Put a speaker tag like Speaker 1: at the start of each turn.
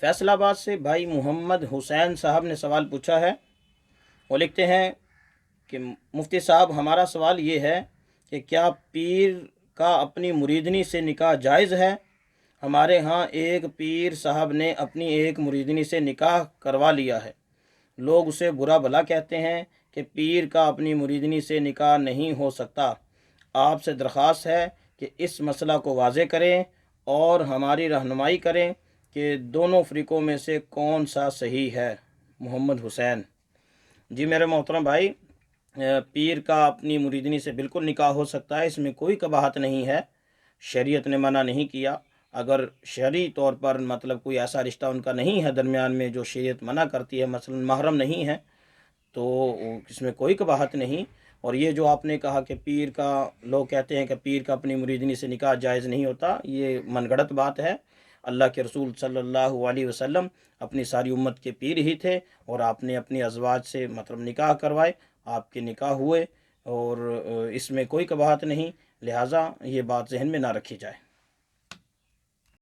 Speaker 1: فیصل آباد سے بھائی محمد حسین صاحب نے سوال پوچھا ہے۔ وہ لکھتے ہیں کہ مفتی صاحب، ہمارا سوال یہ ہے کہ کیا پیر کا اپنی مریدنی سے نکاح جائز ہے؟ ہمارے ہاں ایک پیر صاحب نے اپنی ایک مریدنی سے نکاح کروا لیا ہے۔ لوگ اسے برا بھلا کہتے ہیں کہ پیر کا اپنی مریدنی سے نکاح نہیں ہو سکتا۔ آپ سے درخواست ہے کہ اس مسئلہ کو واضح کریں اور ہماری رہنمائی کریں کہ دونوں فریقوں میں سے کون سا صحیح ہے۔ محمد حسین۔ جی میرے محترم بھائی، پیر کا اپنی مریدنی سے بالکل نکاح ہو سکتا ہے، اس میں کوئی قباحت نہیں ہے، شریعت نے منع نہیں کیا۔ اگر شرعی طور پر کوئی ایسا رشتہ ان کا نہیں ہے درمیان میں جو شریعت منع کرتی ہے، مثلا محرم نہیں ہے، تو اس میں کوئی قباحت نہیں۔ اور یہ جو آپ نے کہا کہ پیر کا، لوگ کہتے ہیں کہ پیر کا اپنی مریدنی سے نکاح جائز نہیں ہوتا، یہ من گھڑت بات ہے۔ اللہ کے رسول صلی اللہ علیہ وسلم اپنی ساری امت کے پیر ہی تھے، اور آپ نے اپنی ازواج سے نکاح کروائے، آپ کے نکاح ہوئے، اور اس میں کوئی قباحت نہیں، لہٰذا یہ بات ذہن میں نہ رکھی جائے۔